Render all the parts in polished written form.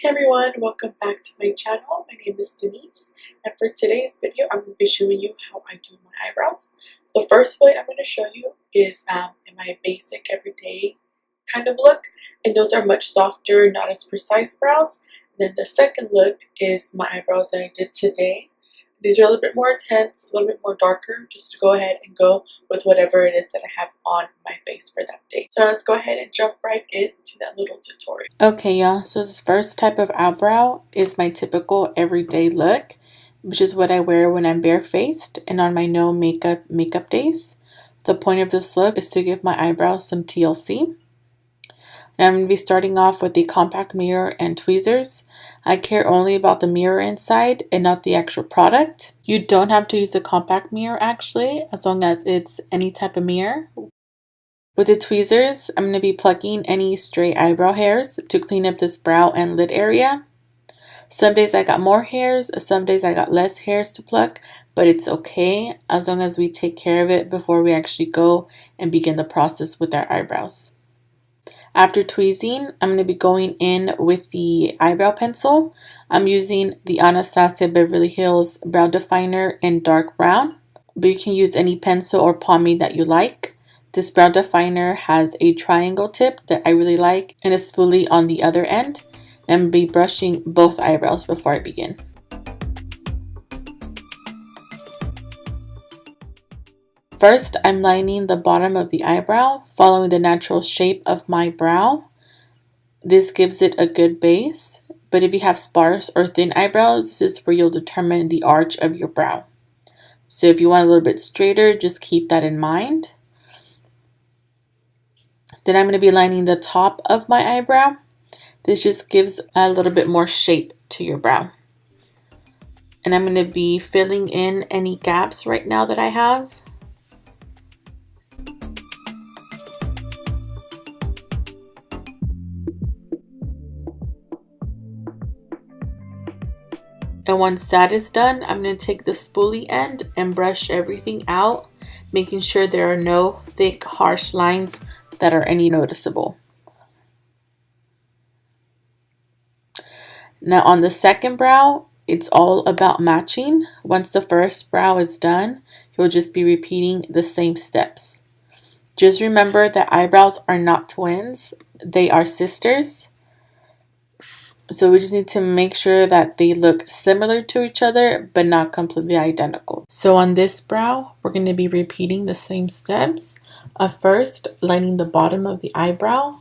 Hey everyone, welcome back to my channel. My name is Denise, and for today's video I'm going to be showing you how I do my eyebrows. The first way I'm going to show you is in my basic everyday kind of look, and those are much softer, not as precise brows. And then the second look is my eyebrows that I did today. These are a little bit more intense, a little bit more darker, just to go ahead and go with whatever it is that I have on my face for that day. So let's go ahead and jump right into that little tutorial. Okay, y'all, so this first type of eyebrow is my typical everyday look, which is what I wear when I'm barefaced and on my no makeup days. The point of this look is to give my eyebrows some TLC. Now I'm going to be starting off with the compact mirror and tweezers. I care only about the mirror inside and not the actual product. You don't have to use a compact mirror actually, as long as it's any type of mirror. With the tweezers, I'm going to be plucking any stray eyebrow hairs to clean up this brow and lid area. Some days I got more hairs, some days I got less hairs to pluck, but it's okay as long as we take care of it before we actually go and begin the process with our eyebrows. After tweezing, I'm going to be going in with the eyebrow pencil. I'm using the Anastasia Beverly Hills Brow Definer in dark brown, but you can use any pencil or pomade that you like. This brow definer has a triangle tip that I really like and a spoolie on the other end. I'm going to be brushing both eyebrows before I begin. First, I'm lining the bottom of the eyebrow, following the natural shape of my brow. This gives it a good base, but if you have sparse or thin eyebrows, this is where you'll determine the arch of your brow. So if you want a little bit straighter, just keep that in mind. Then I'm going to be lining the top of my eyebrow. This just gives a little bit more shape to your brow. And I'm going to be filling in any gaps right now that I have. And once that is done, I'm going to take the spoolie end and brush everything out, making sure there are no thick, harsh lines that are any noticeable. Now on the second brow, it's all about matching. Once the first brow is done, you'll just be repeating the same steps. Just remember that eyebrows are not twins, they are sisters. So we just need to make sure that they look similar to each other, but not completely identical. So on this brow, we're going to be repeating the same steps. First, lining the bottom of the eyebrow,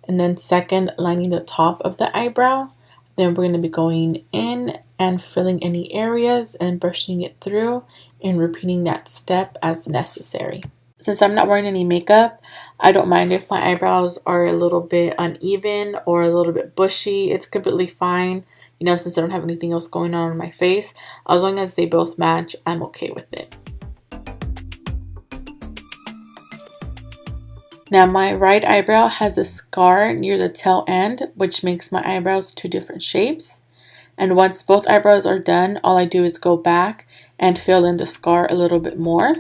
and then second, lining the top of the eyebrow. Then we're going to be going in and filling any areas and brushing it through and repeating that step as necessary. Since I'm not wearing any makeup, I don't mind if my eyebrows are a little bit uneven or a little bit bushy. It's completely fine, you know, since I don't have anything else going on my face. As long as they both match, I'm okay with it. Now my right eyebrow has a scar near the tail end, which makes my eyebrows two different shapes. And once both eyebrows are done, all I do is go back and fill in the scar a little bit more.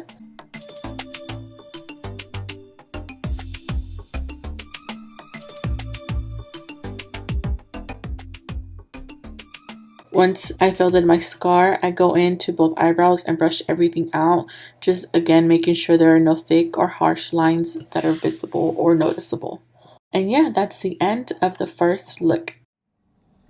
Once I filled in my scar, I go into both eyebrows and brush everything out, just again making sure there are no thick or harsh lines that are visible or noticeable. And yeah, that's the end of the first look.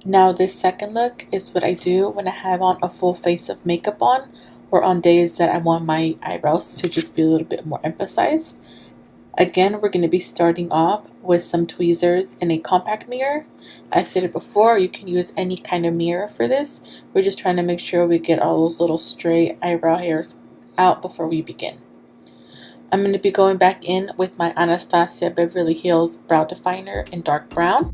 Now this second look is what I do when I have on a full face of makeup on, or on days that I want my eyebrows to just be a little bit more emphasized. Again, we're going to be starting off with some tweezers and a compact mirror. I said it before, you can use any kind of mirror for this. We're just trying to make sure we get all those little stray eyebrow hairs out before we begin. I'm going to be going back in with my Anastasia Beverly Hills Brow Definer in dark brown.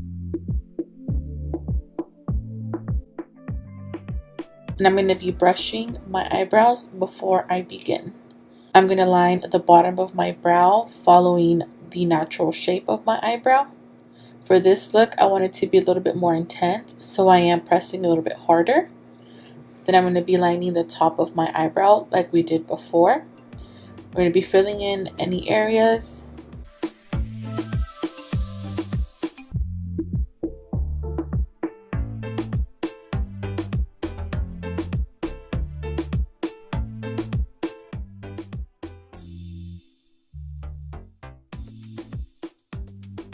And I'm going to be brushing my eyebrows before I begin. I'm going to line the bottom of my brow following the natural shape of my eyebrow. For this look, I want it to be a little bit more intense, so I am pressing a little bit harder. Then I'm going to be lining the top of my eyebrow like we did before. We're going to be filling in any areas.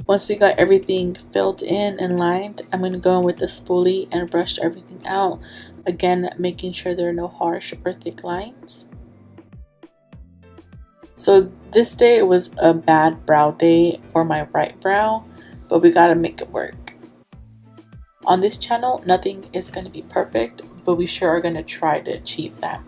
Once we got everything filled in and lined, I'm going to go in with the spoolie and brush everything out. Again, making sure there are no harsh or thick lines. So this day was a bad brow day for my right brow, but we gotta make it work. On this channel, nothing is going to be perfect, but we sure are going to try to achieve that.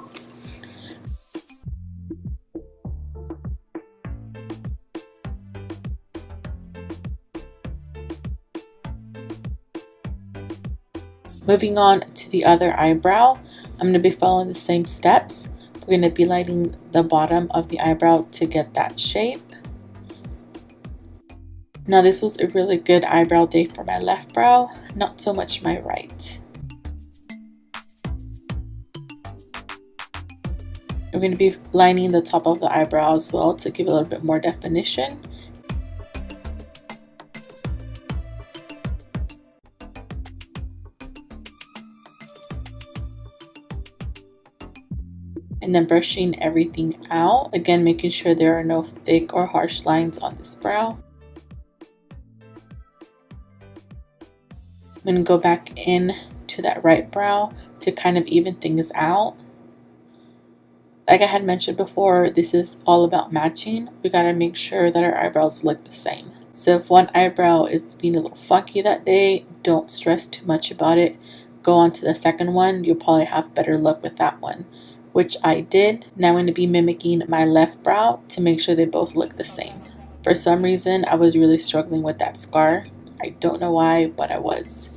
Moving on to the other eyebrow, I'm going to be following the same steps. We're going to be lighting the bottom of the eyebrow to get that shape. Now this was a really good eyebrow day for my left brow, not so much my right. We're going to be lining the top of the eyebrow as well to give a little bit more definition. And then brushing everything out, again making sure there are no thick or harsh lines on this brow. I'm going to go back in to that right brow to kind of even things out. Like I had mentioned before, this is all about matching. We got to make sure that our eyebrows look the same. So if one eyebrow is being a little funky that day, don't stress too much about it. Go on to the second one. You'll probably have better luck with that one, which I did. Now I'm going to be mimicking my left brow to make sure they both look the same. For some reason, I was really struggling with that scar. I don't know why, but I was.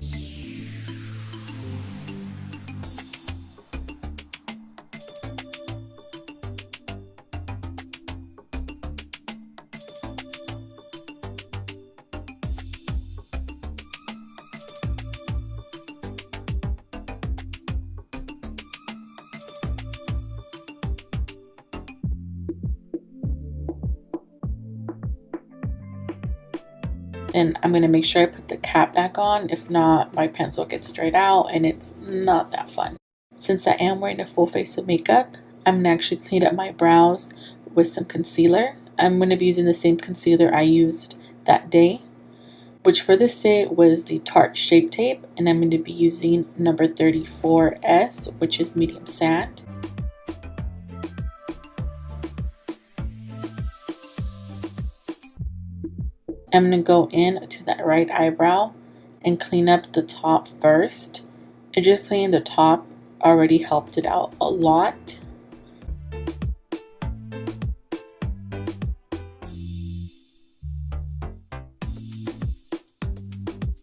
And I'm going to make sure I put the cap back on. If not, my pencil gets straight out and it's not that fun. Since I am wearing a full face of makeup, I'm going to actually clean up my brows with some concealer. I'm going to be using the same concealer I used that day, which for this day was the Tarte Shape Tape. And I'm going to be using number 34S, which is medium sand. I'm going to go in to that right eyebrow and clean up the top first. And just cleaning the top already helped it out a lot.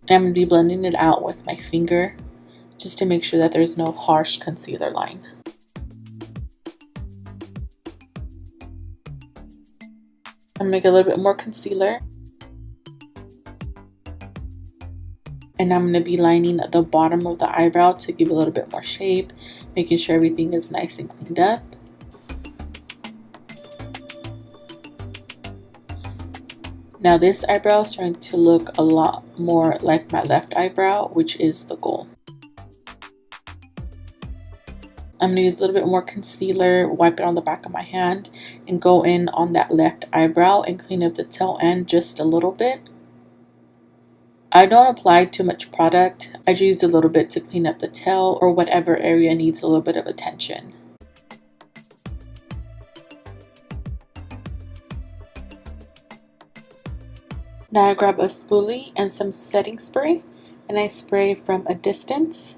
I'm going to be blending it out with my finger just to make sure that there's no harsh concealer line. I'm going to make a little bit more concealer. And I'm going to be lining the bottom of the eyebrow to give a little bit more shape, making sure everything is nice and cleaned up. Now this eyebrow is starting to look a lot more like my left eyebrow, which is the goal. I'm going to use a little bit more concealer, wipe it on the back of my hand, and go in on that left eyebrow and clean up the tail end just a little bit. I don't apply too much product. I just use a little bit to clean up the tail or whatever area needs a little bit of attention. Now I grab a spoolie and some setting spray, and I spray from a distance.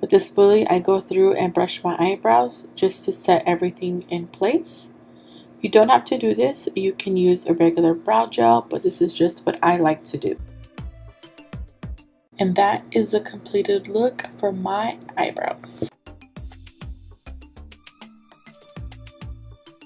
With the spoolie, I go through and brush my eyebrows just to set everything in place. You don't have to do this. You can use a regular brow gel, but this is just what I like to do. And that is the completed look for my eyebrows.